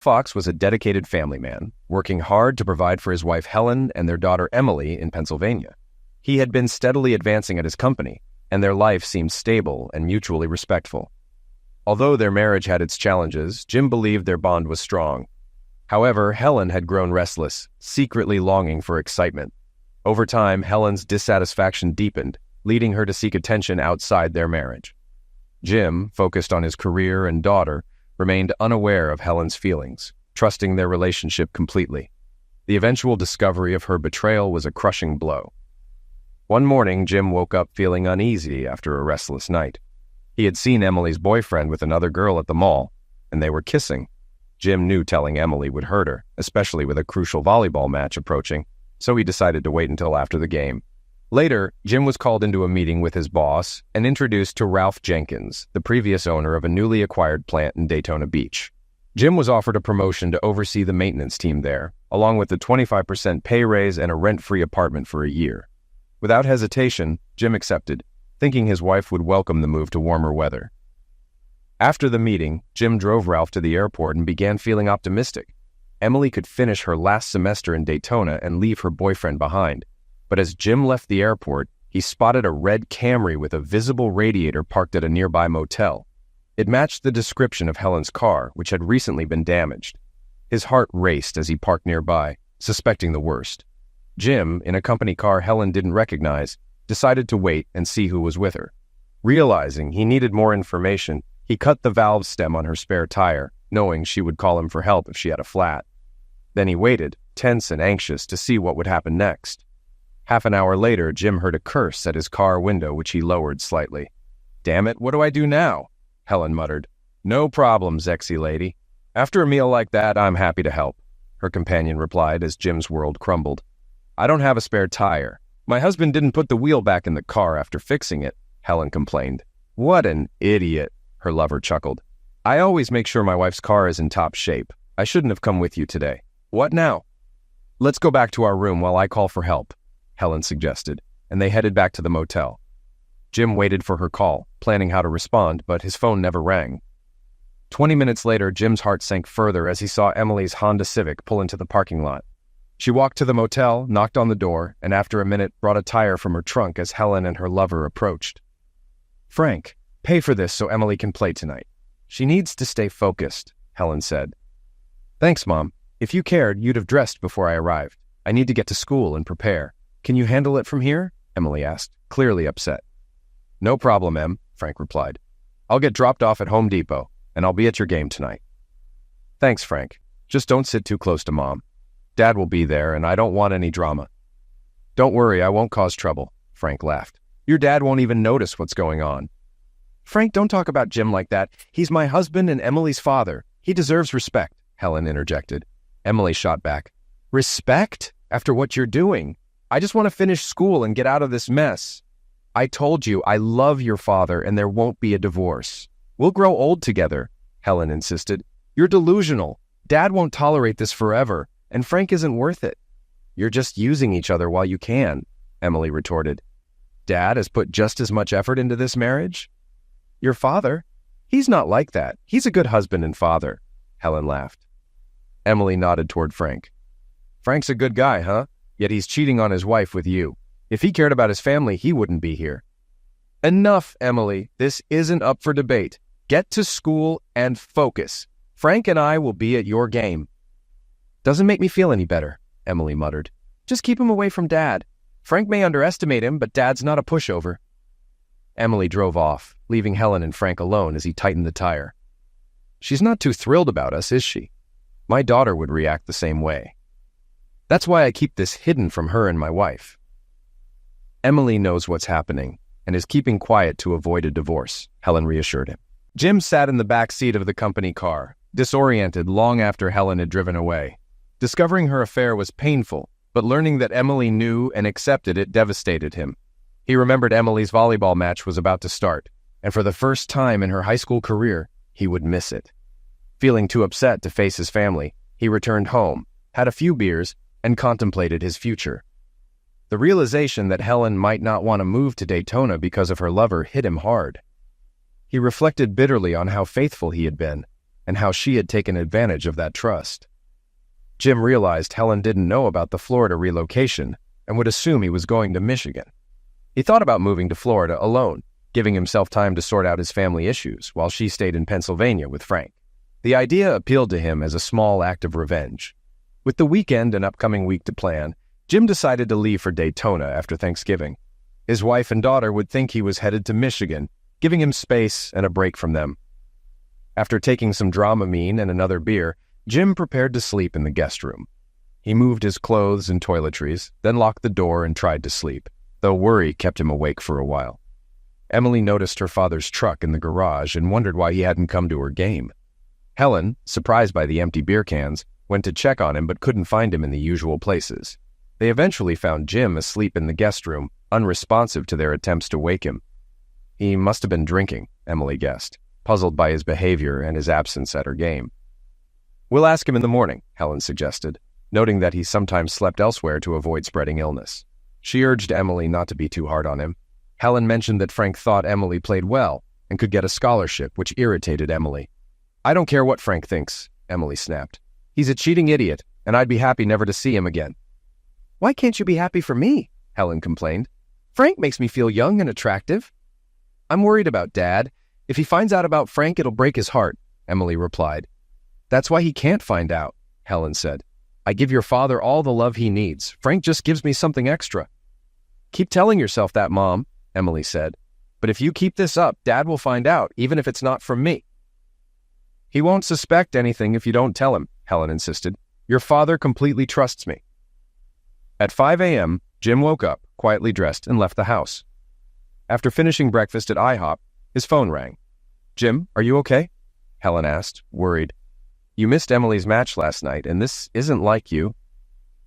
Fox was a dedicated family man, working hard to provide for his wife Helen and their daughter Emily in Pennsylvania. He had been steadily advancing at his company, and their life seemed stable and mutually respectful. Although their marriage had its challenges, Jim believed their bond was strong. However, Helen had grown restless, secretly longing for excitement. Over time, Helen's dissatisfaction deepened, leading her to seek attention outside their marriage. Jim, focused on his career and daughter, remained unaware of Helen's feelings, trusting their relationship completely. The eventual discovery of her betrayal was a crushing blow. One morning, Jim woke up feeling uneasy after a restless night. He had seen Emily's boyfriend with another girl at the mall, and they were kissing. Jim knew telling Emily would hurt her, especially with a crucial volleyball match approaching, so he decided to wait until after the game. Later, Jim was called into a meeting with his boss and introduced to Ralph Jenkins, the previous owner of a newly acquired plant in Daytona Beach. Jim was offered a promotion to oversee the maintenance team there, along with a 25% pay raise and a rent-free apartment for a year. Without hesitation, Jim accepted, thinking his wife would welcome the move to warmer weather. After the meeting, Jim drove Ralph to the airport and began feeling optimistic. Emily could finish her last semester in Daytona and leave her boyfriend behind. But as Jim left the airport, he spotted a red Camry with a visible radiator parked at a nearby motel. It matched the description of Helen's car, which had recently been damaged. His heart raced as he parked nearby, suspecting the worst. Jim, in a company car Helen didn't recognize, decided to wait and see who was with her. Realizing he needed more information, he cut the valve stem on her spare tire, knowing she would call him for help if she had a flat. Then he waited, tense and anxious, to see what would happen next. Half an hour later, Jim heard a curse at his car window, which he lowered slightly. "Damn it, what do I do now?" Helen muttered. "No problem, sexy lady. After a meal like that, I'm happy to help," her companion replied as Jim's world crumbled. "I don't have a spare tire. My husband didn't put the wheel back in the car after fixing it," Helen complained. "What an idiot," her lover chuckled. "I always make sure my wife's car is in top shape. I shouldn't have come with you today. What now?" "Let's go back to our room while I call for help," Helen suggested, and they headed back to the motel. Jim waited for her call, planning how to respond, but his phone never rang. 20 minutes later, Jim's heart sank further as he saw Emily's Honda Civic pull into the parking lot. She walked to the motel, knocked on the door, and after a minute brought a tire from her trunk as Helen and her lover approached. "Frank, pay for this so Emily can play tonight. She needs to stay focused," Helen said. "Thanks, Mom. If you cared, you'd have dressed before I arrived. I need to get to school and prepare. Can you handle it from here?" Emily asked, clearly upset. "No problem, Em," Frank replied. "I'll get dropped off at Home Depot, and I'll be at your game tonight." "Thanks, Frank. Just don't sit too close to Mom. Dad will be there, and I don't want any drama." "Don't worry, I won't cause trouble," Frank laughed. "Your dad won't even notice what's going on." "Frank, don't talk about Jim like that. He's my husband and Emily's father. He deserves respect," Helen interjected. Emily shot back. "Respect? After what you're doing? I just want to finish school and get out of this mess. I told you I love your father and there won't be a divorce. We'll grow old together," Helen insisted. "You're delusional. Dad won't tolerate this forever, and Frank isn't worth it." "You're just using each other while you can," Emily retorted. "Dad has put just as much effort into this marriage." "Your father? He's not like that. He's a good husband and father," Helen laughed. Emily nodded toward Frank. "Frank's a good guy, huh? Yet he's cheating on his wife with you. If he cared about his family, he wouldn't be here." "Enough, Emily. This isn't up for debate. Get to school and focus. Frank and I will be at your game." "Doesn't make me feel any better," Emily muttered. "Just keep him away from Dad. Frank may underestimate him, but Dad's not a pushover." Emily drove off, leaving Helen and Frank alone as he tightened the tire. "She's not too thrilled about us, is she? My daughter would react the same way. That's why I keep this hidden from her and my wife." "Emily knows what's happening and is keeping quiet to avoid a divorce," Helen reassured him. Jim sat in the back seat of the company car, disoriented long after Helen had driven away. Discovering her affair was painful, but learning that Emily knew and accepted it devastated him. He remembered Emily's volleyball match was about to start, and for the first time in her high school career, he would miss it. Feeling too upset to face his family, he returned home, had a few beers, and contemplated his future. The realization that Helen might not want to move to Daytona because of her lover hit him hard. He reflected bitterly on how faithful he had been, and how she had taken advantage of that trust. Jim realized Helen didn't know about the Florida relocation and would assume he was going to Michigan. He thought about moving to Florida alone, giving himself time to sort out his family issues while she stayed in Pennsylvania with Frank. The idea appealed to him as a small act of revenge. With the weekend and upcoming week to plan, Jim decided to leave for Daytona after Thanksgiving. His wife and daughter would think he was headed to Michigan, giving him space and a break from them. After taking some Dramamine and another beer, Jim prepared to sleep in the guest room. He moved his clothes and toiletries, then locked the door and tried to sleep, though worry kept him awake for a while. Emily noticed her father's truck in the garage and wondered why he hadn't come to her game. Helen, surprised by the empty beer cans, went to check on him but couldn't find him in the usual places. They eventually found Jim asleep in the guest room, unresponsive to their attempts to wake him. He must have been drinking, Emily guessed, puzzled by his behavior and his absence at her game. "We'll ask him in the morning," Helen suggested, noting that he sometimes slept elsewhere to avoid spreading illness. She urged Emily not to be too hard on him. Helen mentioned that Frank thought Emily played well and could get a scholarship, which irritated Emily. "I don't care what Frank thinks," Emily snapped. "He's a cheating idiot, and I'd be happy never to see him again." "Why can't you be happy for me?" Helen complained. "Frank makes me feel young and attractive." "I'm worried about Dad. If he finds out about Frank, it'll break his heart," Emily replied. "That's why he can't find out," Helen said. "I give your father all the love he needs. Frank just gives me something extra." "Keep telling yourself that, Mom," Emily said. "But if you keep this up, Dad will find out, even if it's not from me." "He won't suspect anything if you don't tell him," Helen insisted. "Your father completely trusts me." At 5 a.m., Jim woke up, quietly dressed, and left the house. After finishing breakfast at IHOP, his phone rang. "Jim, are you okay?" Helen asked, worried. "You missed Emily's match last night, and this isn't like you."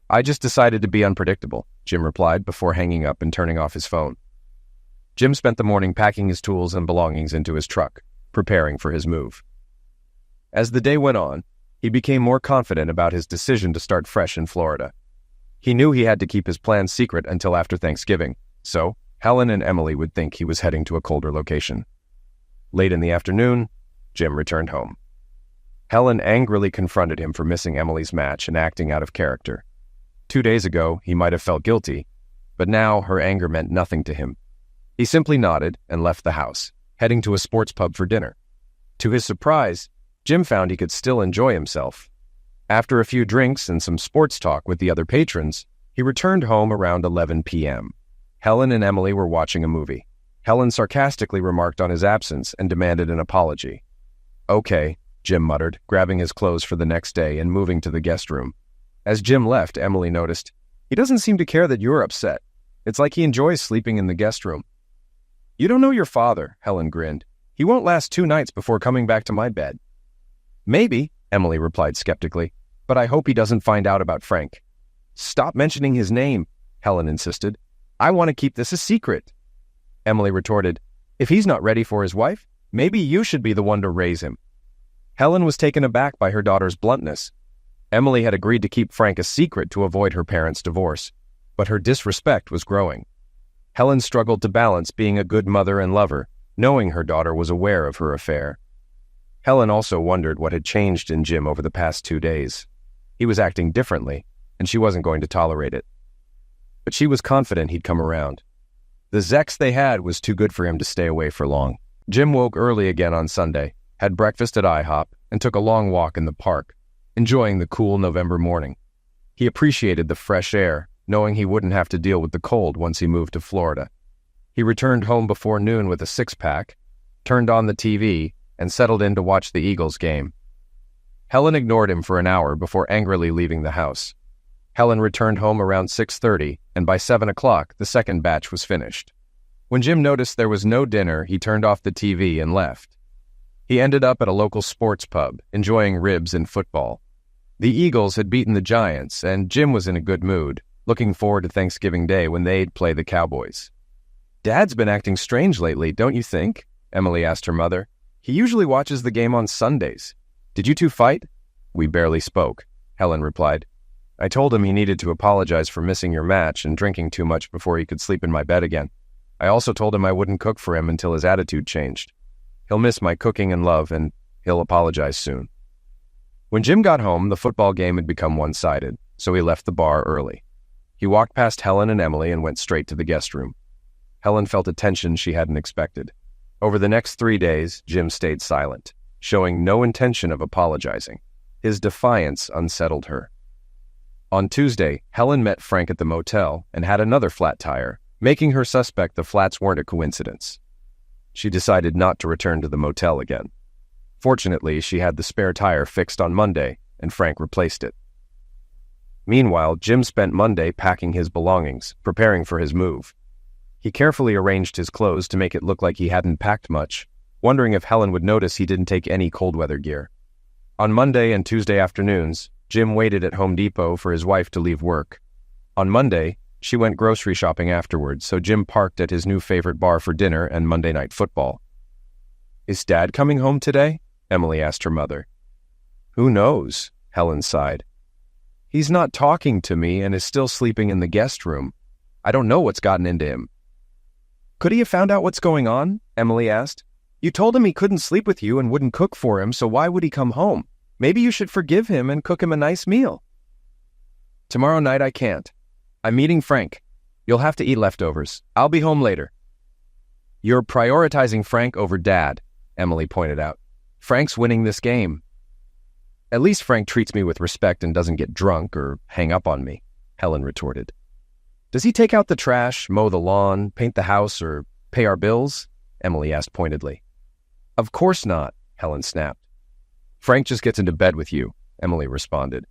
"I just decided to be unpredictable," Jim replied before hanging up and turning off his phone. Jim spent the morning packing his tools and belongings into his truck, preparing for his move. As the day went on, he became more confident about his decision to start fresh in Florida. He knew he had to keep his plans secret until after Thanksgiving, so Helen and Emily would think he was heading to a colder location. Late in the afternoon, Jim returned home. Helen angrily confronted him for missing Emily's match and acting out of character. 2 days ago, he might have felt guilty, but now her anger meant nothing to him. He simply nodded and left the house, heading to a sports pub for dinner. To his surprise, Jim found he could still enjoy himself. After a few drinks and some sports talk with the other patrons, he returned home around 11 p.m. Helen and Emily were watching a movie. Helen sarcastically remarked on his absence and demanded an apology. "Okay," Jim muttered, grabbing his clothes for the next day and moving to the guest room. As Jim left, Emily noticed, "He doesn't seem to care that you're upset. It's like he enjoys sleeping in the guest room." "You don't know your father," Helen grinned. "He won't last 2 nights before coming back to my bed." "Maybe," Emily replied skeptically, "but I hope he doesn't find out about Frank." "Stop mentioning his name," Helen insisted. "I want to keep this a secret." Emily retorted, "If he's not ready for his wife, maybe you should be the one to raise him." Helen was taken aback by her daughter's bluntness. Emily had agreed to keep Frank a secret to avoid her parents' divorce, but her disrespect was growing. Helen struggled to balance being a good mother and lover, knowing her daughter was aware of her affair. Helen also wondered what had changed in Jim over the past 2 days. He was acting differently, and she wasn't going to tolerate it. But she was confident he'd come around. The Zex they had was too good for him to stay away for long. Jim woke early again on Sunday, had breakfast at IHOP, and took a long walk in the park, enjoying the cool November morning. He appreciated the fresh air, knowing he wouldn't have to deal with the cold once he moved to Florida. He returned home before noon with a six-pack, turned on the TV, and settled in to watch the Eagles game. Helen ignored him for an hour before angrily leaving the house. Helen returned home around 6:30, and by 7 o'clock, the second batch was finished. When Jim noticed there was no dinner, he turned off the TV and left. He ended up at a local sports pub, enjoying ribs and football. The Eagles had beaten the Giants, and Jim was in a good mood, looking forward to Thanksgiving Day when they'd play the Cowboys. "Dad's been acting strange lately, don't you think?" Emily asked her mother. "He usually watches the game on Sundays. Did you two fight?" "We barely spoke," Helen replied. "I told him he needed to apologize for missing your match and drinking too much before he could sleep in my bed again. I also told him I wouldn't cook for him until his attitude changed. He'll miss my cooking and love, and he'll apologize soon." When Jim got home, the football game had become one-sided, so he left the bar early. He walked past Helen and Emily and went straight to the guest room. Helen felt a tension she hadn't expected. Over the next 3 days, Jim stayed silent, showing no intention of apologizing. His defiance unsettled her. On Tuesday, Helen met Frank at the motel and had another flat tire, making her suspect the flats weren't a coincidence. She decided not to return to the motel again. Fortunately, she had the spare tire fixed on Monday, and Frank replaced it. Meanwhile, Jim spent Monday packing his belongings, preparing for his move. He carefully arranged his clothes to make it look like he hadn't packed much, wondering if Helen would notice he didn't take any cold weather gear. On Monday and Tuesday afternoons, Jim waited at Home Depot for his wife to leave work. On Monday, she went grocery shopping afterwards, so Jim parked at his new favorite bar for dinner and Monday night football. "Is Dad coming home today?" Emily asked her mother. "Who knows?" Helen sighed. "He's not talking to me and is still sleeping in the guest room. I don't know what's gotten into him." "Could he have found out what's going on?" Emily asked. "You told him he couldn't sleep with you and wouldn't cook for him, so why would he come home? Maybe you should forgive him and cook him a nice meal." "Tomorrow night I can't. I'm meeting Frank. You'll have to eat leftovers. I'll be home later." "You're prioritizing Frank over Dad," Emily pointed out. "Frank's winning this game." "At least Frank treats me with respect and doesn't get drunk or hang up on me," Helen retorted. "Does he take out the trash, mow the lawn, paint the house, or pay our bills?" Emily asked pointedly. "Of course not," Helen snapped. "Frank just gets into bed with you," Emily responded.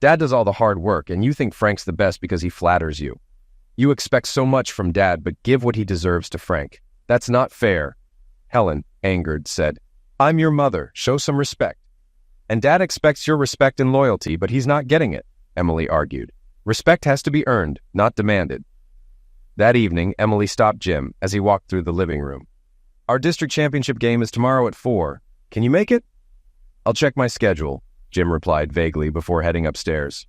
"Dad does all the hard work, and you think Frank's the best because he flatters you. You expect so much from Dad, but give what he deserves to Frank. That's not fair." Helen, angered, said, "I'm your mother. Show some respect." "And Dad expects your respect and loyalty, but he's not getting it," Emily argued. "Respect has to be earned, not demanded." That evening, Emily stopped Jim as he walked through the living room. "Our district championship game is tomorrow at 4. Can you make it?" "I'll check my schedule," Jim replied vaguely before heading upstairs.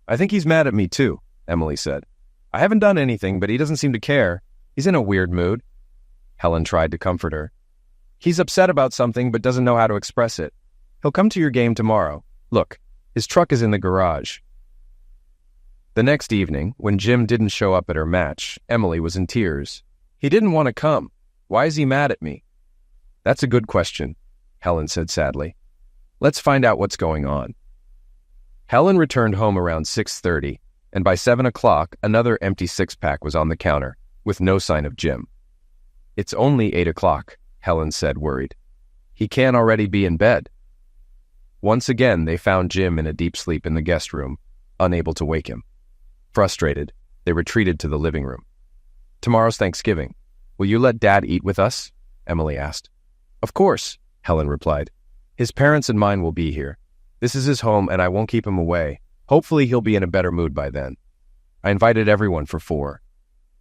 "I think he's mad at me too," Emily said. "I haven't done anything, but he doesn't seem to care. He's in a weird mood." Helen tried to comfort her. "He's upset about something but doesn't know how to express it. He'll come to your game tomorrow. Look, his truck is in the garage." The next evening, when Jim didn't show up at her match, Emily was in tears. "He didn't want to come. Why is he mad at me?" "That's a good question," Helen said sadly. "Let's find out what's going on." Helen returned home around 6:30, and by 7 o'clock, another empty six-pack was on the counter, with no sign of Jim. "It's only 8 o'clock, Helen said, worried. "He can't already be in bed." Once again, they found Jim in a deep sleep in the guest room, unable to wake him. Frustrated, they retreated to the living room. "Tomorrow's Thanksgiving. Will you let Dad eat with us?" Emily asked. "Of course," Helen replied. "His parents and mine will be here. This is his home, and I won't keep him away. Hopefully he'll be in a better mood by then. I invited everyone for 4.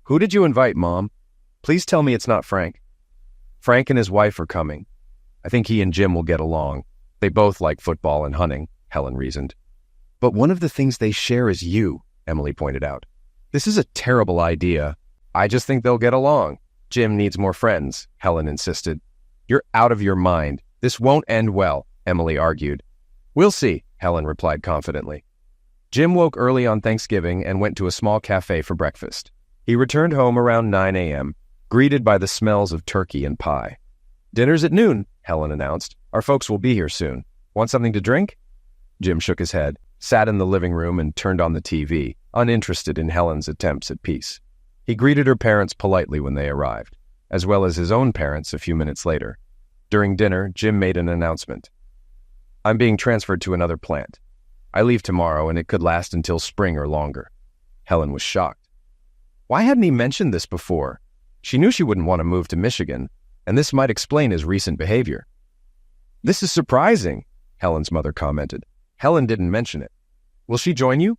"Who did you invite, Mom? Please tell me it's not Frank." "Frank and his wife are coming. I think he and Jim will get along. They both like football and hunting," Helen reasoned. "But one of the things they share is you," Emily pointed out. "This is a terrible idea. I just think they'll get along. Jim needs more friends," Helen insisted. "You're out of your mind. This won't end well," Emily argued. "We'll see," Helen replied confidently. Jim woke early on Thanksgiving and went to a small cafe for breakfast. He returned home around 9 a.m., greeted by the smells of turkey and pie. "Dinner's at noon," Helen announced. "Our folks will be here soon. Want something to drink?" Jim shook his head, sat in the living room, and turned on the TV, uninterested in Helen's attempts at peace. He greeted her parents politely when they arrived, as well as his own parents a few minutes later. During dinner, Jim made an announcement. "I'm being transferred to another plant. I leave tomorrow, and it could last until spring or longer." Helen was shocked. Why hadn't he mentioned this before? She knew she wouldn't want to move to Michigan, and this might explain his recent behavior. "This is surprising," Helen's mother commented. "Helen didn't mention it. Will she join you?"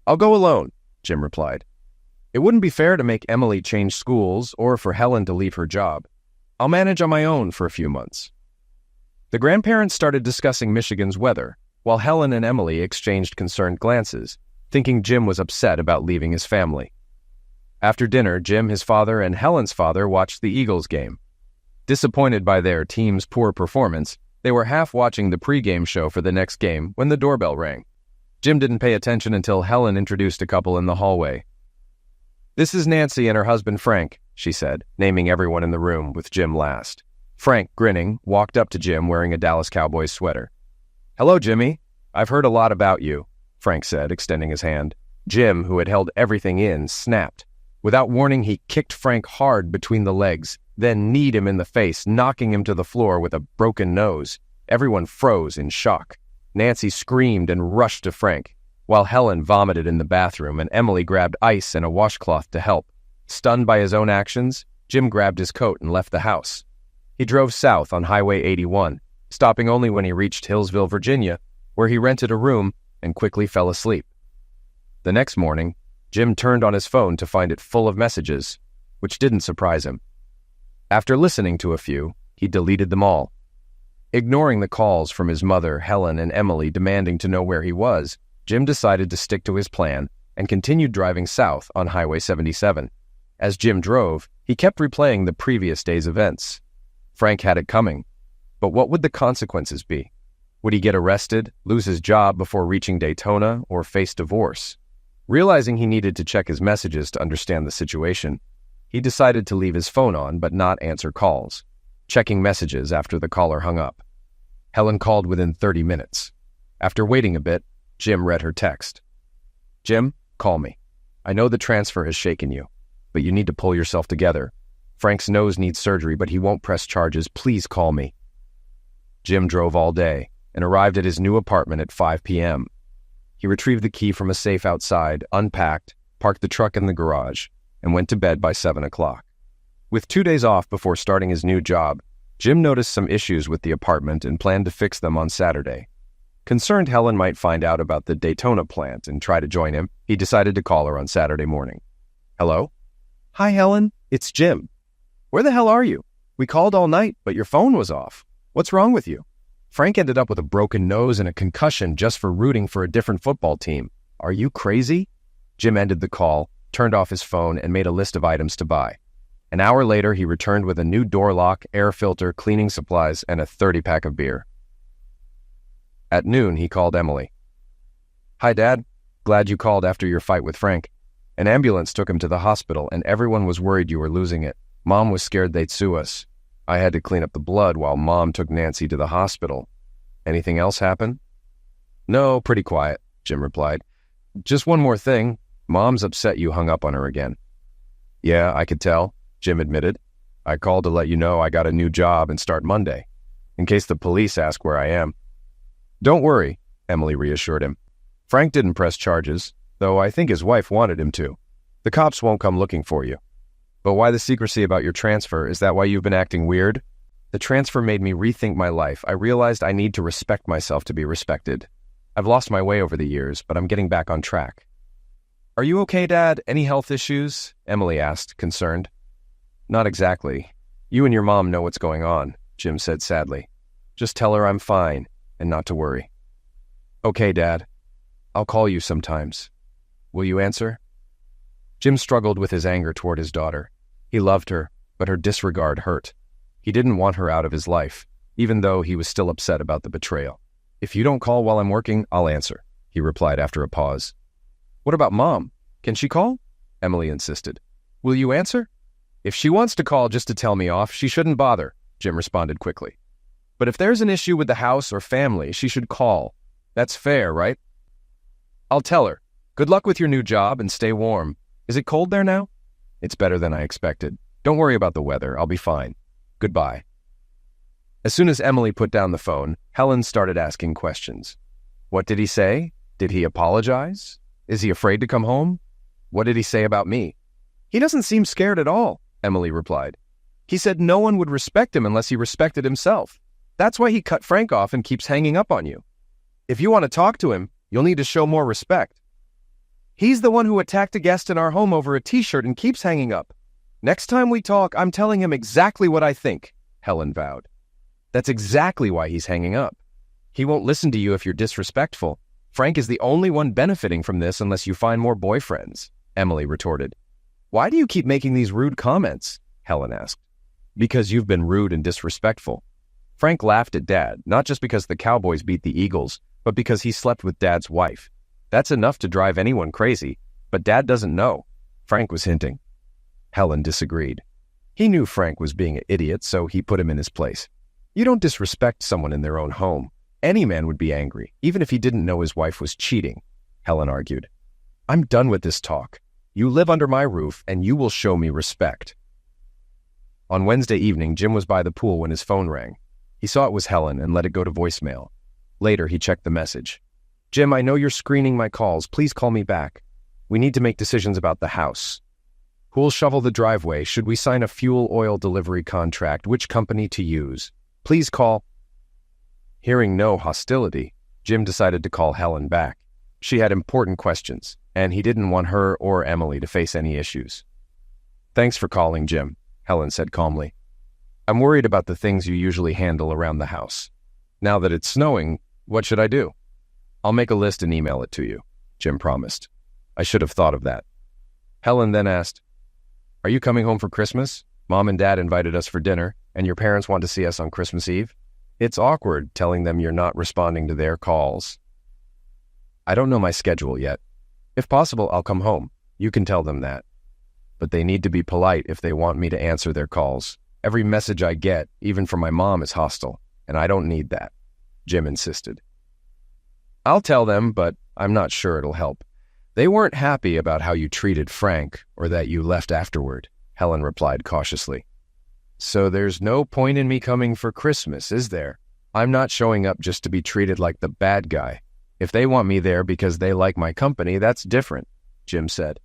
"I'll go alone," Jim replied. "It wouldn't be fair to make Emily change schools or for Helen to leave her job. I'll manage on my own for a few months." The grandparents started discussing Michigan's weather, while Helen and Emily exchanged concerned glances, thinking Jim was upset about leaving his family. After dinner, Jim, his father, and Helen's father watched the Eagles game. Disappointed by their team's poor performance, They were half watching the pregame show for the next game when the doorbell rang. Jim didn't pay attention until Helen introduced a couple in the hallway. "This is Nancy and her husband Frank," she said, naming everyone in the room, with Jim last. Frank, grinning, walked up to Jim wearing a Dallas Cowboys sweater. "Hello, Jimmy. I've heard a lot about you," Frank said, extending his hand. Jim, who had held everything in, snapped. Without warning, he kicked Frank hard between the legs, then kneed him in the face, knocking him to the floor with a broken nose. Everyone froze in shock. Nancy screamed and rushed to Frank, while Helen vomited in the bathroom and Emily grabbed ice and a washcloth to help. Stunned by his own actions, Jim grabbed his coat and left the house. He drove south on Highway 81, stopping only when he reached Hillsville, Virginia, where he rented a room and quickly fell asleep. The next morning, Jim turned on his phone to find it full of messages, which didn't surprise him. After listening to a few, he deleted them all. Ignoring the calls from his mother, Helen, and Emily demanding to know where he was, Jim decided to stick to his plan and continued driving south on Highway 77. As Jim drove, he kept replaying the previous day's events. Frank had it coming, but what would the consequences be? Would he get arrested, lose his job before reaching Daytona, or face divorce? Realizing he needed to check his messages to understand the situation, he decided to leave his phone on but not answer calls, checking messages after the caller hung up. Helen called within 30 minutes. After waiting a bit, Jim read her text. "Jim, call me. I know the transfer has shaken you, but you need to pull yourself together. Frank's nose needs surgery, but he won't press charges. Please call me." Jim drove all day and arrived at his new apartment at 5 p.m. He retrieved the key from a safe outside, unpacked, parked the truck in the garage, and went to bed by 7 o'clock. With 2 days off before starting his new job, Jim noticed some issues with the apartment and planned to fix them on Saturday. Concerned Helen might find out about the Daytona plant and try to join him, he decided to call her on Saturday morning. "Hello?" "Hi, Helen. It's Jim. Where the hell are you? We called all night, but your phone was off. What's wrong with you? Frank ended up with a broken nose and a concussion just for rooting for a different football team. Are you crazy?" Jim ended the call, turned off his phone, and made a list of items to buy. An hour later, he returned with a new door lock, air filter, cleaning supplies, and a 30-pack of beer. At noon, he called Emily. "Hi, Dad. Glad you called after your fight with Frank. An ambulance took him to the hospital, and everyone was worried you were losing it. Mom was scared they'd sue us. I had to clean up the blood while Mom took Nancy to the hospital. Anything else happen?" "No, pretty quiet," Jim replied. "Just one more thing. Mom's upset you hung up on her again." "Yeah, I could tell," Jim admitted. "I called to let you know I got a new job and start Monday, in case the police ask where I am." "Don't worry," Emily reassured him. "Frank didn't press charges, though I think his wife wanted him to. The cops won't come looking for you. But why the secrecy about your transfer? Is that why you've been acting weird?" "The transfer made me rethink my life. I realized I need to respect myself to be respected. I've lost my way over the years, but I'm getting back on track." "Are you okay, Dad? Any health issues?" Emily asked, concerned. "Not exactly. You and your mom know what's going on," Jim said sadly. "Just tell her I'm fine and not to worry." "Okay, Dad. I'll call you sometimes. Will you answer?" Jim struggled with his anger toward his daughter. He loved her, but her disregard hurt. He didn't want her out of his life, even though he was still upset about the betrayal. "If you don't call while I'm working, I'll answer," he replied after a pause. "What about Mom? Can she call?" Emily insisted. "Will you answer?" "If she wants to call just to tell me off, she shouldn't bother," Jim responded quickly. "But if there's an issue with the house or family, she should call. That's fair, right?" "I'll tell her. Good luck with your new job and stay warm. Is it cold there now?" "It's better than I expected. Don't worry about the weather. I'll be fine. Goodbye." As soon as Emily put down the phone, Helen started asking questions. What did he say? Did he apologize? Is he afraid to come home? What did he say about me? "He doesn't seem scared at all," Emily replied. "He said no one would respect him unless he respected himself. That's why he cut Frank off and keeps hanging up on you. If you want to talk to him, you'll need to show more respect. He's the one who attacked a guest in our home over a t-shirt and keeps hanging up. Next time we talk, I'm telling him exactly what I think," Helen vowed. "That's exactly why he's hanging up. He won't listen to you if you're disrespectful. Frank is the only one benefiting from this unless you find more boyfriends," Emily retorted. "Why do you keep making these rude comments?" Helen asked. "Because you've been rude and disrespectful. Frank laughed at Dad, not just because the Cowboys beat the Eagles, but because he slept with Dad's wife. That's enough to drive anyone crazy, but Dad doesn't know, Frank was hinting. Helen disagreed. He knew Frank was being an idiot, so he put him in his place. You don't disrespect someone in their own home. Any man would be angry, even if he didn't know his wife was cheating, Helen argued. I'm done with this talk. You live under my roof, and you will show me respect. On Wednesday evening, Jim was by the pool when his phone rang. He saw it was Helen and let it go to voicemail. Later, he checked the message. Jim, I know you're screening my calls. Please call me back. We need to make decisions about the house. Who'll shovel the driveway? Should we sign a fuel oil delivery contract? Which company to use? Please call. Hearing no hostility, Jim decided to call Helen back. She had important questions, and he didn't want her or Emily to face any issues. Thanks for calling, Jim, Helen said calmly. I'm worried about the things you usually handle around the house. Now that it's snowing, what should I do? I'll make a list and email it to you, Jim promised. I should have thought of that. Helen then asked, Are you coming home for Christmas? Mom and Dad invited us for dinner, and your parents want to see us on Christmas Eve. It's awkward telling them you're not responding to their calls. I don't know my schedule yet. If possible, I'll come home. You can tell them that. But they need to be polite if they want me to answer their calls. Every message I get, even from my mom, is hostile, and I don't need that, Jim insisted. I'll tell them, but I'm not sure it'll help. They weren't happy about how you treated Frank or that you left afterward, Helen replied cautiously. So there's no point in me coming for Christmas, is there? I'm not showing up just to be treated like the bad guy. If they want me there because they like my company, that's different, Jim said.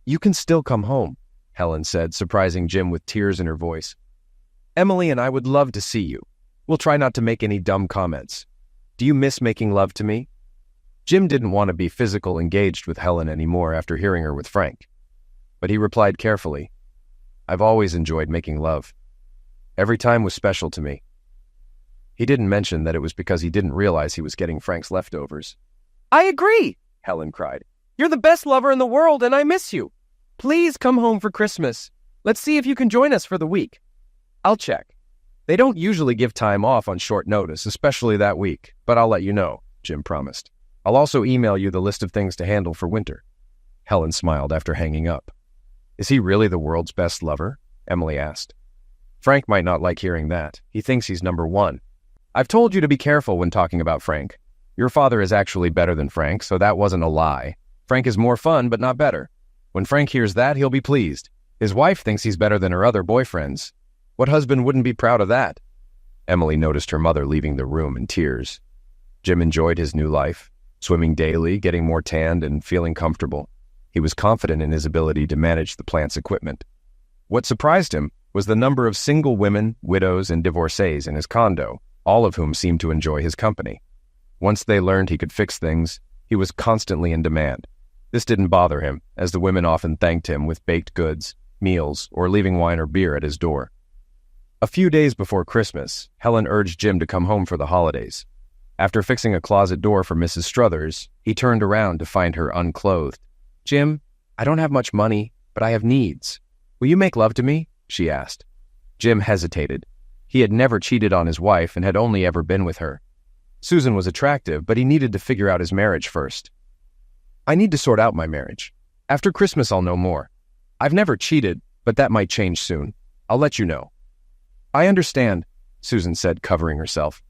You can still come home, Helen said, surprising Jim with tears in her voice. Emily and I would love to see you. We'll try not to make any dumb comments. Do you miss making love to me? Jim didn't want to be physical engaged with Helen anymore after hearing her with Frank. But he replied carefully, I've always enjoyed making love. Every time was special to me. He didn't mention that it was because he didn't realize he was getting Frank's leftovers. I agree, Helen cried. You're the best lover in the world, and I miss you. Please come home for Christmas. Let's see if you can join us for the week. I'll check. They don't usually give time off on short notice, especially that week, but I'll let you know, Jim promised. I'll also email you the list of things to handle for winter. Helen smiled after hanging up. Is he really the world's best lover? Emily asked. Frank might not like hearing that. He thinks he's number one. I've told you to be careful when talking about Frank. Your father is actually better than Frank, so that wasn't a lie. Frank is more fun, but not better. When Frank hears that, he'll be pleased. His wife thinks he's better than her other boyfriends. What husband wouldn't be proud of that? Emily noticed her mother leaving the room in tears. Jim enjoyed his new life, swimming daily, getting more tanned, and feeling comfortable. He was confident in his ability to manage the plant's equipment. What surprised him was the number of single women, widows, and divorcees in his condo, all of whom seemed to enjoy his company. Once they learned he could fix things, he was constantly in demand. This didn't bother him, as the women often thanked him with baked goods, meals, or leaving wine or beer at his door. A few days before Christmas, Helen urged Jim to come home for the holidays. After fixing a closet door for Mrs. Struthers, he turned around to find her unclothed. Jim, I don't have much money, but I have needs. Will you make love to me? She asked. Jim hesitated. He had never cheated on his wife and had only ever been with her. Susan was attractive, but he needed to figure out his marriage first. I need to sort out my marriage. After Christmas, I'll know more. I've never cheated, but that might change soon. I'll let you know. I understand, Susan said, covering herself.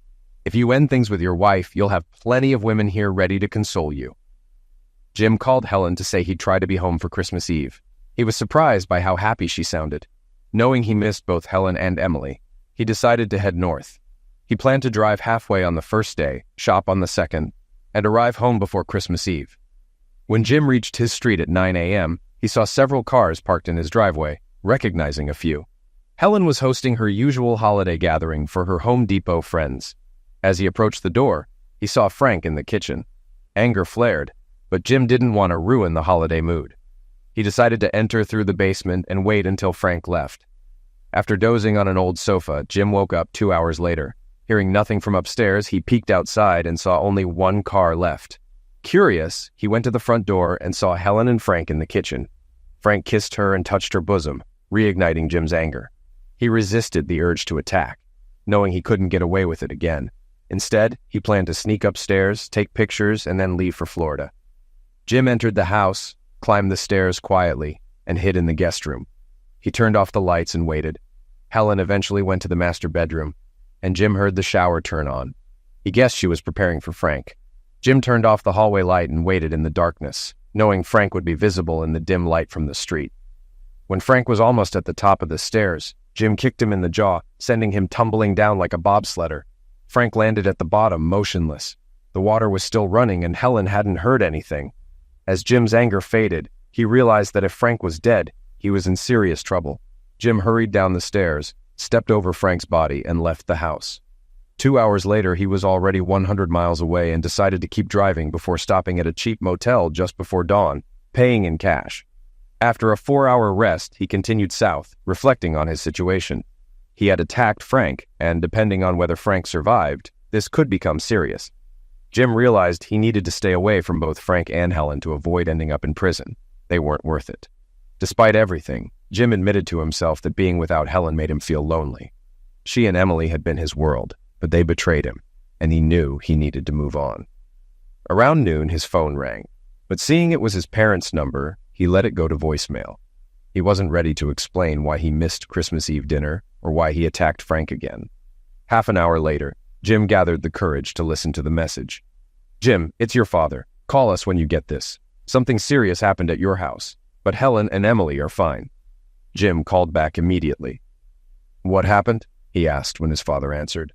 If you end things with your wife, you'll have plenty of women here ready to console you. Jim called Helen to say he'd try to be home for Christmas Eve. He was surprised by how happy she sounded. Knowing he missed both Helen and Emily, he decided to head north. He planned to drive halfway on the first day, shop on the second, and arrive home before Christmas Eve. When Jim reached his street at 9 a.m., he saw several cars parked in his driveway, recognizing a few. Helen was hosting her usual holiday gathering for her Home Depot friends. As he approached the door, he saw Frank in the kitchen. Anger flared, but Jim didn't want to ruin the holiday mood. He decided to enter through the basement and wait until Frank left. After dozing on an old sofa, Jim woke up 2 hours later. Hearing nothing from upstairs, he peeked outside and saw only one car left. Curious, he went to the front door and saw Helen and Frank in the kitchen. Frank kissed her and touched her bosom, reigniting Jim's anger. He resisted the urge to attack. knowing he couldn't get away with it again. Instead, he planned to sneak upstairs, take pictures, and then leave for Florida. Jim entered the house, climbed the stairs quietly, and hid in the guest room. He turned off the lights and waited. Helen eventually went to the master bedroom, and Jim heard the shower turn on. He guessed she was preparing for Frank. Jim turned off the hallway light and waited in the darkness, knowing Frank would be visible in the dim light from the street. When Frank was almost at the top of the stairs, Jim kicked him in the jaw, sending him tumbling down like a bobsledder. Frank landed at the bottom, motionless. The water was still running, and Helen hadn't heard anything. As Jim's anger faded, he realized that if Frank was dead, he was in serious trouble. Jim hurried down the stairs, stepped over Frank's body, and left the house. 2 hours later, he was already 100 miles away and decided to keep driving before stopping at a cheap motel just before dawn, paying in cash. After a 4-hour rest, he continued south, reflecting on his situation. He had attacked Frank, and depending on whether Frank survived, this could become serious. Jim realized he needed to stay away from both Frank and Helen to avoid ending up in prison. They weren't worth it. Despite everything, Jim admitted to himself that being without Helen made him feel lonely. She and Emily had been his world, but they betrayed him, and he knew he needed to move on. Around noon, his phone rang, but seeing it was his parents' number, he let it go to voicemail. He wasn't ready to explain why he missed Christmas Eve dinner or why he attacked Frank again. Half an hour later, Jim gathered the courage to listen to the message. "Jim, it's your father. Call us when you get this. Something serious happened at your house, but Helen and Emily are fine." Jim called back immediately. "What happened?" he asked when his father answered.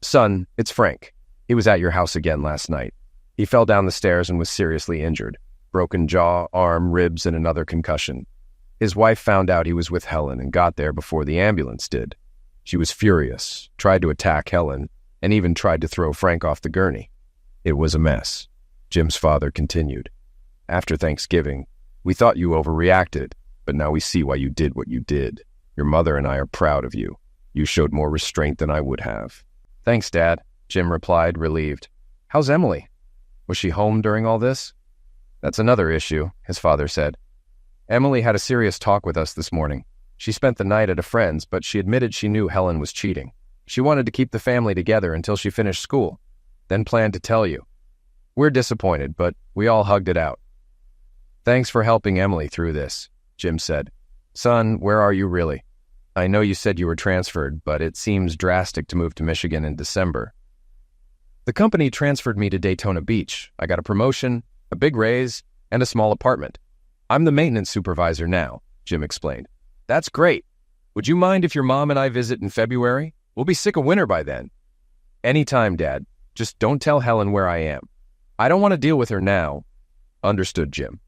"Son, it's Frank. He was at your house again last night. He fell down the stairs and was seriously injured. Broken jaw, arm, ribs, and another concussion. His wife found out he was with Helen and got there before the ambulance did. She was furious, tried to attack Helen, and even tried to throw Frank off the gurney. It was a mess." Jim's father continued. "After Thanksgiving, we thought you overreacted, but now we see why you did what you did. Your mother and I are proud of you. You showed more restraint than I would have." "Thanks, Dad," Jim replied, relieved. "How's Emily? Was she home during all this?" "That's another issue," his father said. "Emily had a serious talk with us this morning. She spent the night at a friend's, but she admitted she knew Helen was cheating. She wanted to keep the family together until she finished school, then planned to tell you. We're disappointed, but we all hugged it out." "Thanks for helping Emily through this," Jim said. "Son, where are you really? I know you said you were transferred, but it seems drastic to move to Michigan in December." "The company transferred me to Daytona Beach. I got a promotion, a big raise, and a small apartment. I'm the maintenance supervisor now," Jim explained. "That's great. Would you mind if your mom and I visit in February? We'll be sick of winter by then." "Anytime, Dad. Just don't tell Helen where I am. I don't want to deal with her now." "Understood, Jim.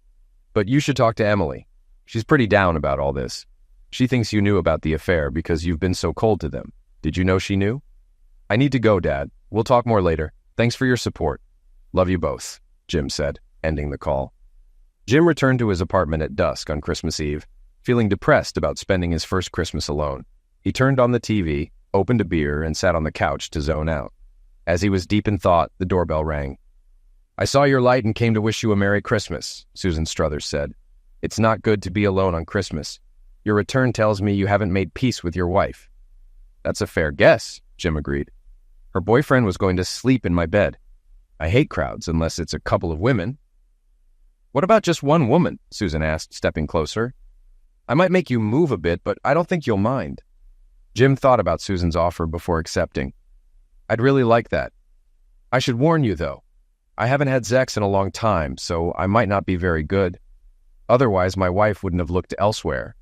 But you should talk to Emily. She's pretty down about all this. She thinks you knew about the affair because you've been so cold to them. Did you know she knew?" "I need to go, Dad. We'll talk more later. Thanks for your support." "Love you both," Jim said, ending the call. Jim returned to his apartment at dusk on Christmas Eve, feeling depressed about spending his first Christmas alone. He turned on the TV, opened a beer, and sat on the couch to zone out. As he was deep in thought, the doorbell rang. "I saw your light and came to wish you a Merry Christmas," Susan Struthers said. "It's not good to be alone on Christmas. Your return tells me you haven't made peace with your wife." "That's a fair guess," Jim agreed. "Her boyfriend was going to sleep in my bed. I hate crowds unless it's a couple of women." "What about just one woman?" Susan asked, stepping closer. "I might make you move a bit, but I don't think you'll mind." Jim thought about Susan's offer before accepting. "I'd really like that. I should warn you, though. I haven't had sex in a long time, so I might not be very good. Otherwise, my wife wouldn't have looked elsewhere."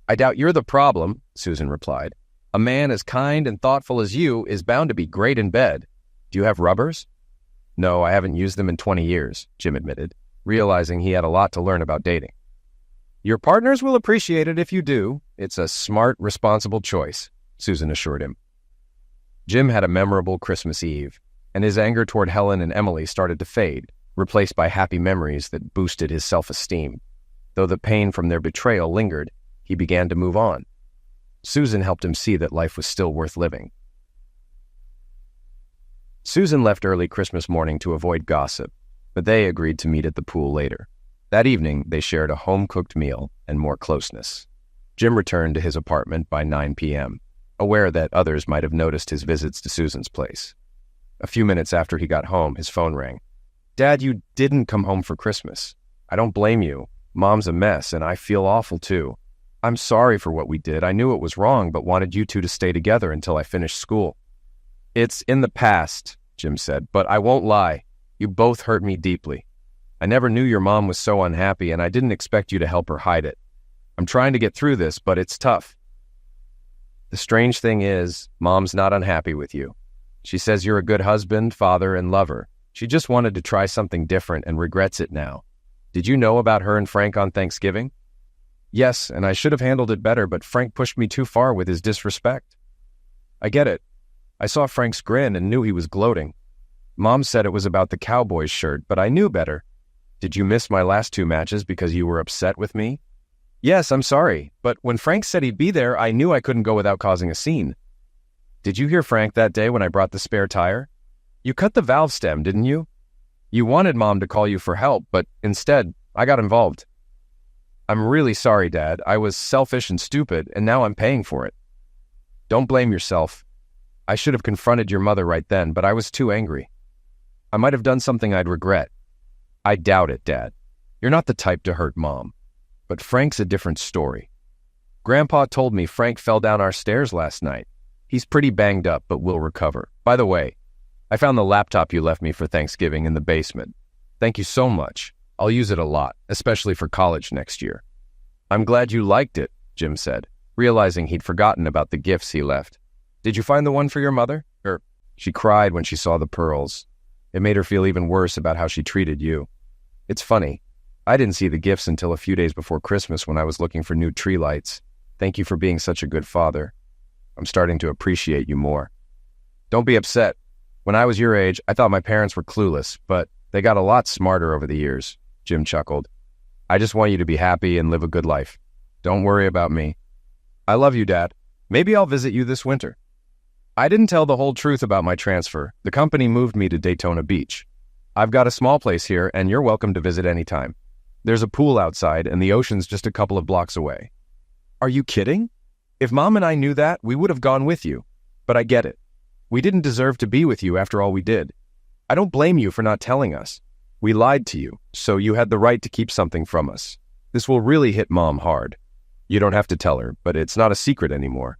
"I doubt you're the problem," Susan replied. "A man as kind and thoughtful as you is bound to be great in bed. Do you have rubbers?" "No, I haven't used them in 20 years, Jim admitted, realizing he had a lot to learn about dating. "Your partners will appreciate it if you do. It's a smart, responsible choice," Susan assured him. Jim had a memorable Christmas Eve, and his anger toward Helen and Emily started to fade, replaced by happy memories that boosted his self-esteem. Though the pain from their betrayal lingered, he began to move on. Susan helped him see that life was still worth living. Susan left early Christmas morning to avoid gossip, but they agreed to meet at the pool later. That evening, they shared a home-cooked meal and more closeness. Jim returned to his apartment by 9 p.m. aware that others might have noticed his visits to Susan's place. A few minutes after he got home, his phone rang. "Dad, you didn't come home for Christmas. I don't blame you. Mom's a mess, and I feel awful too. I'm sorry for what we did. I knew it was wrong, but wanted you two to stay together until I finished school." "It's in the past," Jim said, "but I won't lie. You both hurt me deeply. I never knew your mom was so unhappy, and I didn't expect you to help her hide it. I'm trying to get through this, but it's tough." "The strange thing is, Mom's not unhappy with you. She says you're a good husband, father, and lover. She just wanted to try something different and regrets it now. Did you know about her and Frank on Thanksgiving?" "Yes, and I should have handled it better, but Frank pushed me too far with his disrespect." "I get it. I saw Frank's grin and knew he was gloating. Mom said it was about the Cowboys shirt, but I knew better. Did you miss my last 2 matches because you were upset with me?" "Yes, I'm sorry, but when Frank said he'd be there, I knew I couldn't go without causing a scene." "Did you hear Frank that day when I brought the spare tire? You cut the valve stem, didn't you? You wanted Mom to call you for help, but instead, I got involved." "I'm really sorry, Dad. I was selfish and stupid, and now I'm paying for it." "Don't blame yourself. I should have confronted your mother right then, but I was too angry. I might have done something I'd regret." "I doubt it, Dad. You're not the type to hurt Mom. But Frank's a different story. Grandpa told me Frank fell down our stairs last night. He's pretty banged up, but will recover. By the way, I found the laptop you left me for Thanksgiving in the basement. Thank you so much. I'll use it a lot, especially for college next year." "I'm glad you liked it," Jim said, realizing he'd forgotten about the gifts he left. "Did you find the one for your mother?" She cried when she saw the pearls. It made her feel even worse about how she treated you. "It's funny. I didn't see the gifts until a few days before Christmas when I was looking for new tree lights. Thank you for being such a good father. I'm starting to appreciate you more." "Don't be upset. When I was your age, I thought my parents were clueless, but they got a lot smarter over the years," Jim chuckled. "I just want you to be happy and live a good life. Don't worry about me." "I love you, Dad. Maybe I'll visit you this winter." "I didn't tell the whole truth about my transfer. The company moved me to Daytona Beach. I've got a small place here, and you're welcome to visit anytime. There's a pool outside, and the ocean's just a couple of blocks away." "Are you kidding? If Mom and I knew that, we would have gone with you. But I get it. We didn't deserve to be with you after all we did. I don't blame you for not telling us. We lied to you, so you had the right to keep something from us. This will really hit Mom hard. You don't have to tell her, but it's not a secret anymore.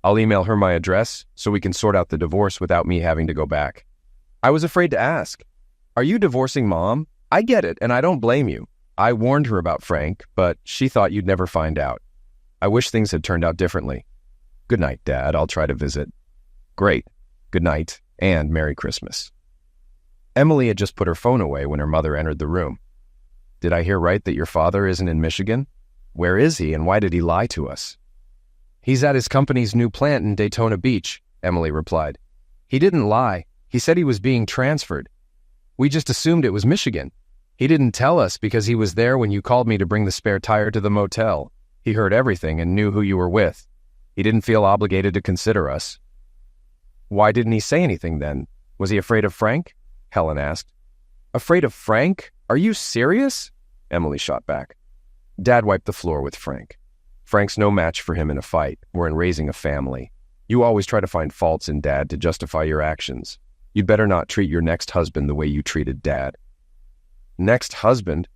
I'll email her my address so we can sort out the divorce without me having to go back." "I was afraid to ask. Are you divorcing Mom? I get it, and I don't blame you. I warned her about Frank, but she thought you'd never find out. I wish things had turned out differently. Good night, Dad. I'll try to visit." "Great. Good night, and Merry Christmas." Emily had just put her phone away when her mother entered the room. "Did I hear right that your father isn't in Michigan? Where is he, and why did he lie to us?" "He's at his company's new plant in Daytona Beach," Emily replied. "He didn't lie. He said he was being transferred. We just assumed it was Michigan. He didn't tell us because he was there when you called me to bring the spare tire to the motel. He heard everything and knew who you were with. He didn't feel obligated to consider us." "Why didn't he say anything then? Was he afraid of Frank?" Helen asked. "Afraid of Frank? Are you serious?" Emily shot back. Dad wiped the floor with Frank. "Frank's no match for him in a fight or in raising a family. You always try to find faults in Dad to justify your actions. You'd better not treat your next husband the way you treated Dad." "Next husband?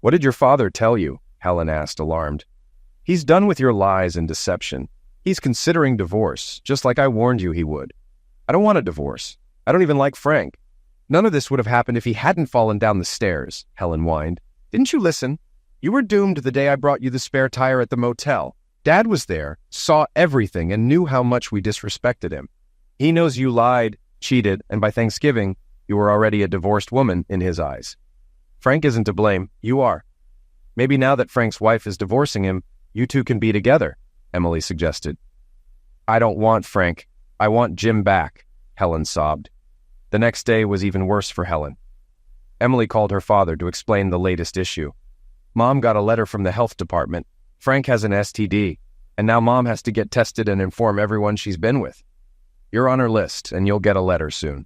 What did your father tell you?" Helen asked, alarmed. "He's done with your lies and deception. He's considering divorce, just like I warned you he would. I don't want a divorce. I don't even like Frank. None of this would have happened if he hadn't fallen down the stairs," Helen whined. "Didn't you listen? You were doomed the day I brought you the spare tire at the motel. Dad was there, saw everything, and knew how much we disrespected him. He knows you lied, cheated, and by Thanksgiving, you were already a divorced woman in his eyes. Frank isn't to blame. You are. Maybe now that Frank's wife is divorcing him, you two can be together," Emily suggested. "I don't want Frank. I want Jim back," Helen sobbed. The next day was even worse for Helen. Emily called her father to explain the latest issue. "Mom got a letter from the health department. Frank has an STD, and now Mom has to get tested and inform everyone she's been with. You're on her list, and you'll get a letter soon."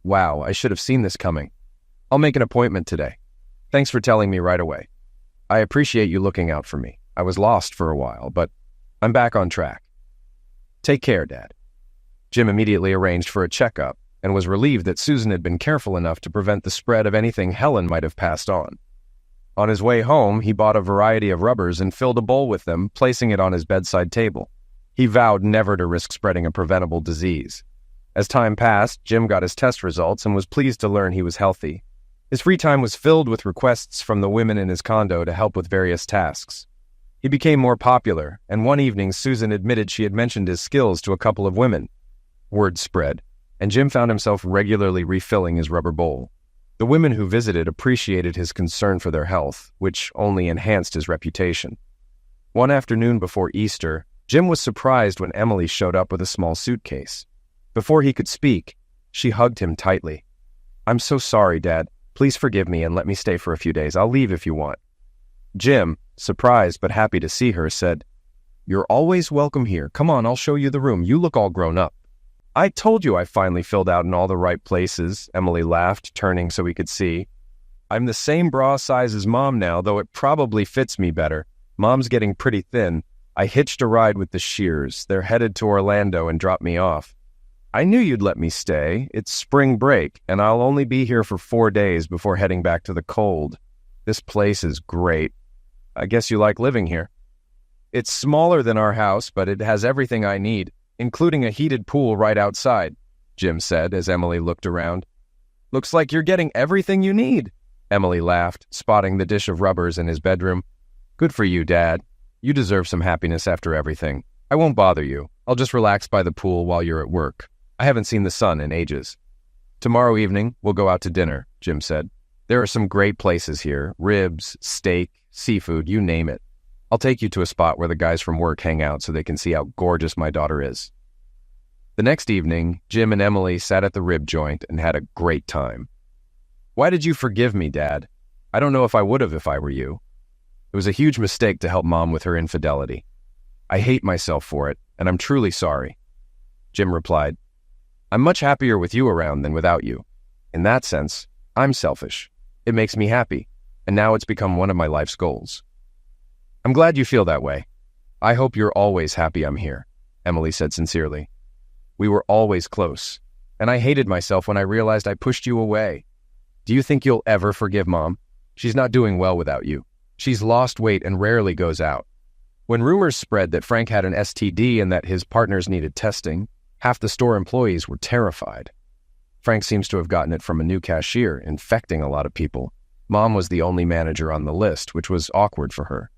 "Wow, I should have seen this coming. I'll make an appointment today. Thanks for telling me right away. I appreciate you looking out for me. I was lost for a while, but I'm back on track." Take care, Dad. Jim immediately arranged for a checkup and was relieved that Susan had been careful enough to prevent the spread of anything Helen might have passed on. On his way home, he bought a variety of rubbers and filled a bowl with them, placing it on his bedside table. He vowed never to risk spreading a preventable disease. As time passed, Jim got his test results and was pleased to learn he was healthy. His free time was filled with requests from the women in his condo to help with various tasks. He became more popular, and one evening Susan admitted she had mentioned his skills to a couple of women. Word spread, and Jim found himself regularly refilling his rubber bowl. The women who visited appreciated his concern for their health, which only enhanced his reputation. One afternoon before Easter, Jim was surprised when Emily showed up with a small suitcase. Before he could speak, she hugged him tightly. "I'm so sorry, Dad. Please forgive me and let me stay for a few days. I'll leave if you want." Jim, surprised but happy to see her, said, "You're always welcome here. Come on, I'll show you the room. You look all grown up." "I told you I finally filled out in all the right places," Emily laughed, turning so he could see. "I'm the same bra size as Mom now, though it probably fits me better. Mom's getting pretty thin. I hitched a ride with the Shears. They're headed to Orlando and dropped me off. I knew you'd let me stay. It's spring break, and I'll only be here for 4 days before heading back to the cold. This place is great. I guess you like living here." "It's smaller than our house, but it has everything I need, including a heated pool right outside," Jim said as Emily looked around. "Looks like you're getting everything you need," Emily laughed, spotting the dish of rubbers in his bedroom. "Good for you, Dad. You deserve some happiness after everything. I won't bother you. I'll just relax by the pool while you're at work. I haven't seen the sun in ages." "Tomorrow evening, we'll go out to dinner," Jim said. "There are some great places here. Ribs, steak, seafood, you name it. I'll take you to a spot where the guys from work hang out so they can see how gorgeous my daughter is." The next evening, Jim and Emily sat at the rib joint and had a great time. "Why did you forgive me, Dad? I don't know if I would have if I were you. It was a huge mistake to help Mom with her infidelity. I hate myself for it, and I'm truly sorry." Jim replied, "I'm much happier with you around than without you. In that sense, I'm selfish. It makes me happy, and now it's become one of my life's goals." "I'm glad you feel that way. I hope you're always happy I'm here," Emily said sincerely. "We were always close, and I hated myself when I realized I pushed you away. Do you think you'll ever forgive Mom? She's not doing well without you. She's lost weight and rarely goes out. When rumors spread that Frank had an STD and that his partners needed testing, half the store employees were terrified. Frank seems to have gotten it from a new cashier, infecting a lot of people. Mom was the only manager on the list, which was awkward for her.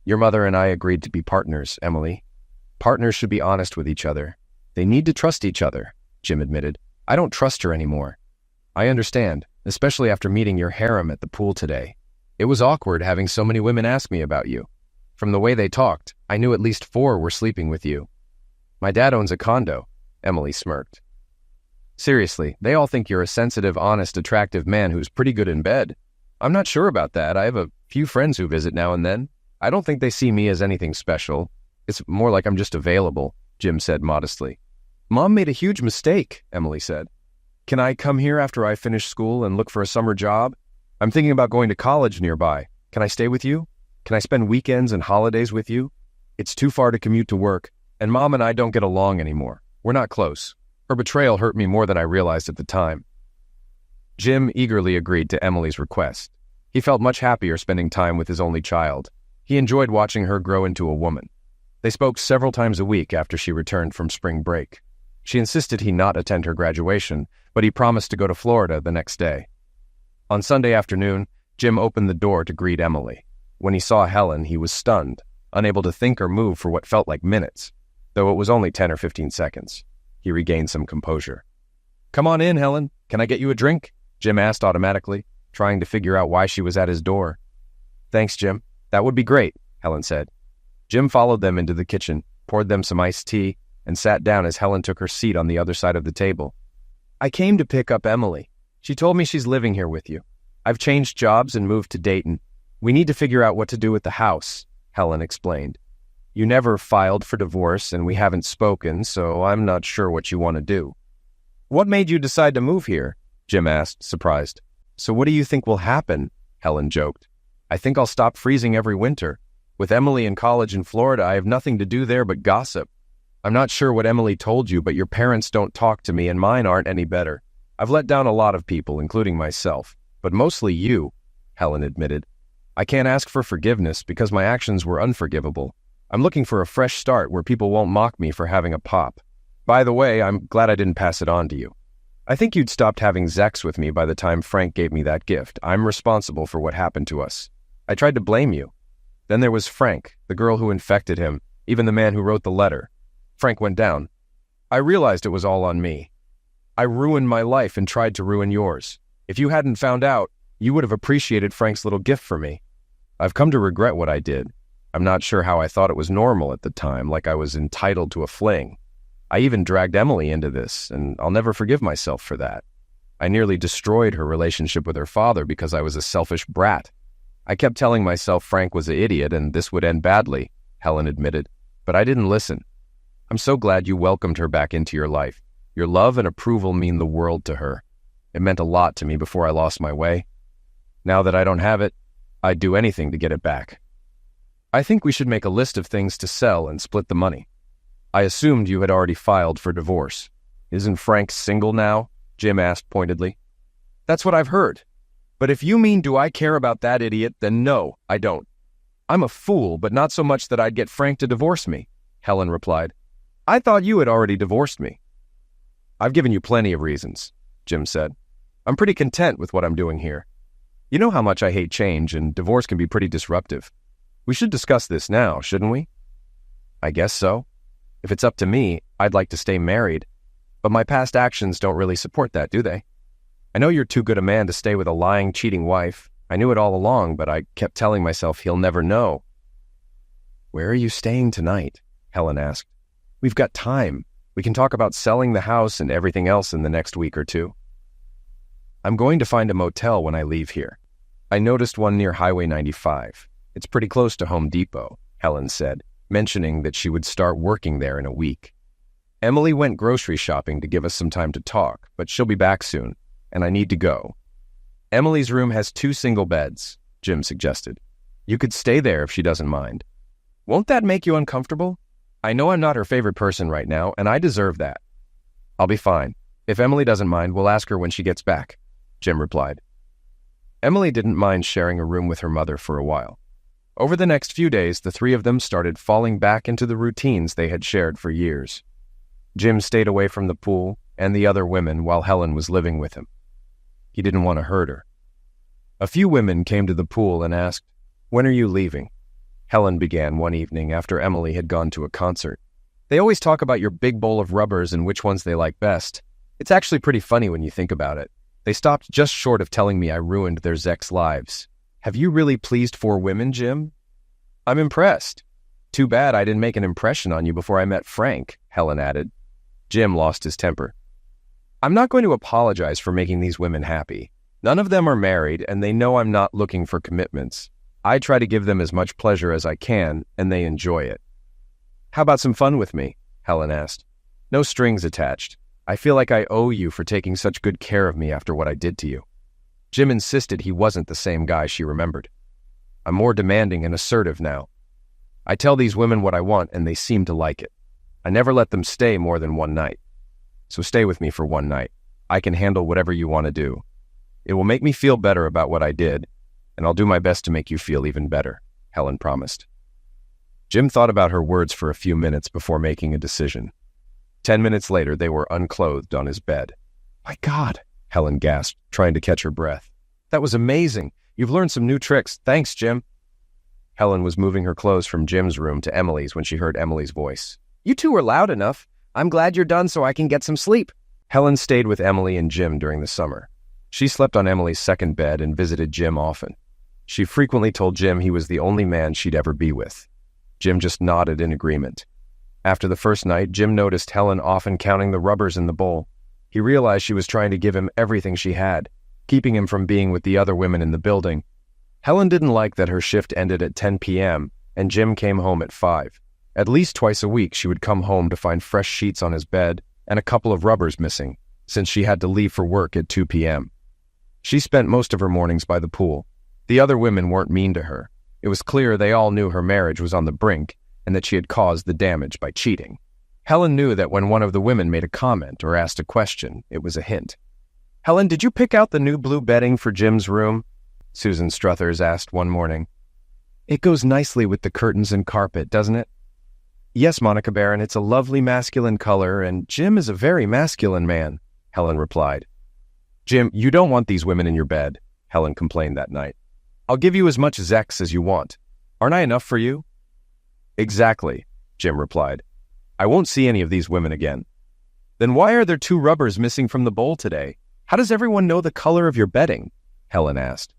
Your mother and I agreed to be partners, Emily. Partners should be honest with each other. They need to trust each other, Jim admitted. I don't trust her anymore. I understand, especially after meeting your harem at the pool today. It was awkward having so many women ask me about you. From the way they talked, I knew at least 4 were sleeping with you. My dad owns a condo, Emily smirked. Seriously, they all think you're a sensitive, honest, attractive man who's pretty good in bed. I'm not sure about that. I have a few friends who visit now and then. I don't think they see me as anything special. It's more like I'm just available, Jim said modestly. Mom made a huge mistake, Emily said. Can I come here after I finish school and look for a summer job? I'm thinking about going to college nearby. Can I stay with you? Can I spend weekends and holidays with you? It's too far to commute to work, and Mom and I don't get along anymore. We're not close. Her betrayal hurt me more than I realized at the time. Jim eagerly agreed to Emily's request. He felt much happier spending time with his only child. He enjoyed watching her grow into a woman. They spoke several times a week after she returned from spring break. She insisted he not attend her graduation, but he promised to go to Florida the next day. On Sunday afternoon, Jim opened the door to greet Emily. When he saw Helen, he was stunned, unable to think or move for what felt like minutes, though it was only 10 or 15 seconds. He regained some composure. Come on in, Helen. Can I get you a drink? Jim asked automatically, trying to figure out why she was at his door. Thanks, Jim. That would be great, Helen said. Jim followed them into the kitchen, poured them some iced tea, and sat down as Helen took her seat on the other side of the table. I came to pick up Emily. She told me she's living here with you. I've changed jobs and moved to Dayton. We need to figure out what to do with the house, Helen explained. You never filed for divorce and we haven't spoken, so I'm not sure what you want to do. What made you decide to move here? Jim asked, surprised. So what do you think will happen? Helen joked. I think I'll stop freezing every winter. With Emily in college in Florida, I have nothing to do there but gossip. I'm not sure what Emily told you, but your parents don't talk to me and mine aren't any better. I've let down a lot of people, including myself, but mostly you, Helen admitted. I can't ask for forgiveness because my actions were unforgivable. I'm looking for a fresh start where people won't mock me for having a pop. By the way, I'm glad I didn't pass it on to you. I think you'd stopped having sex with me by the time Frank gave me that gift. I'm responsible for what happened to us. I tried to blame you. Then there was Frank, the girl who infected him, even the man who wrote the letter. Frank went down. I realized it was all on me. I ruined my life and tried to ruin yours. If you hadn't found out, you would have appreciated Frank's little gift for me. I've come to regret what I did. I'm not sure how I thought it was normal at the time, like I was entitled to a fling. I even dragged Emily into this, and I'll never forgive myself for that. I nearly destroyed her relationship with her father because I was a selfish brat. I kept telling myself Frank was an idiot and this would end badly, Helen admitted, but I didn't listen. I'm so glad you welcomed her back into your life. Your love and approval mean the world to her. It meant a lot to me before I lost my way. Now that I don't have it, I'd do anything to get it back. I think we should make a list of things to sell and split the money. I assumed you had already filed for divorce. Isn't Frank single now? Jim asked pointedly. That's what I've heard. But if you mean do I care about that idiot, then no, I don't. I'm a fool, but not so much that I'd get Frank to divorce me, Helen replied. I thought you had already divorced me. I've given you plenty of reasons, Jim said. I'm pretty content with what I'm doing here. You know how much I hate change, and divorce can be pretty disruptive. We should discuss this now, shouldn't we? I guess so. If it's up to me, I'd like to stay married, but my past actions don't really support that, do they? I know you're too good a man to stay with a lying, cheating wife. I knew it all along, but I kept telling myself he'll never know. Where are you staying tonight? Helen asked. We've got time. We can talk about selling the house and everything else in the next week or two. I'm going to find a motel when I leave here. I noticed one near Highway 95. It's pretty close to Home Depot, Helen said, mentioning that she would start working there in a week. Emily went grocery shopping to give us some time to talk, but she'll be back soon, and I need to go. Emily's room has 2 single beds, Jim suggested. You could stay there if she doesn't mind. Won't that make you uncomfortable? I know I'm not her favorite person right now, and I deserve that. I'll be fine. If Emily doesn't mind, we'll ask her when she gets back, Jim replied. Emily didn't mind sharing a room with her mother for a while. Over the next few days, the 3 of them started falling back into the routines they had shared for years. Jim stayed away from the pool and the other women while Helen was living with him. He didn't want to hurt her. A few women came to the pool and asked, "When are you leaving?" Helen began one evening after Emily had gone to a concert. They always talk about your big bowl of rubbers and which ones they like best. It's actually pretty funny when you think about it. They stopped just short of telling me I ruined their Zek's lives. Have you really pleased 4 women, Jim? I'm impressed. Too bad I didn't make an impression on you before I met Frank, Helen added. Jim lost his temper. I'm not going to apologize for making these women happy. None of them are married, and they know I'm not looking for commitments. I try to give them as much pleasure as I can, and they enjoy it. How about some fun with me? Helen asked. No strings attached. I feel like I owe you for taking such good care of me after what I did to you. Jim insisted he wasn't the same guy she remembered. I'm more demanding and assertive now. I tell these women what I want, and they seem to like it. I never let them stay more than one night. So stay with me for one night. I can handle whatever you want to do. It will make me feel better about what I did, and I'll do my best to make you feel even better, Helen promised. Jim thought about her words for a few minutes before making a decision. 10 minutes later, they were unclothed on his bed. My God, Helen gasped, trying to catch her breath. That was amazing. You've learned some new tricks. Thanks, Jim. Helen was moving her clothes from Jim's room to Emily's when she heard Emily's voice. You two are loud enough. I'm glad you're done so I can get some sleep. Helen stayed with Emily and Jim during the summer. She slept on Emily's second bed and visited Jim often. She frequently told Jim he was the only man she'd ever be with. Jim just nodded in agreement. After the first night, Jim noticed Helen often counting the rubbers in the bowl. He realized she was trying to give him everything she had, keeping him from being with the other women in the building. Helen didn't like that her shift ended at 10 p.m. and Jim came home at 5. At least twice a week she would come home to find fresh sheets on his bed and a couple of rubbers missing, since she had to leave for work at 2 p.m. She spent most of her mornings by the pool. The other women weren't mean to her. It was clear they all knew her marriage was on the brink and that she had caused the damage by cheating. Helen knew that when one of the women made a comment or asked a question, it was a hint. "Helen, did you pick out the new blue bedding for Jim's room?" Susan Struthers asked one morning. "It goes nicely with the curtains and carpet, doesn't it?" "Yes, Monica Barron, it's a lovely masculine color, and Jim is a very masculine man," Helen replied. "Jim, you don't want these women in your bed," Helen complained that night. "I'll give you as much Zex as you want. Aren't I enough for you?" "Exactly," Jim replied. "I won't see any of these women again." "Then why are there 2 rubbers missing from the bowl today? How does everyone know the color of your bedding?" Helen asked.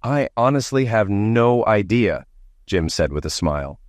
"I honestly have no idea," Jim said with a smile.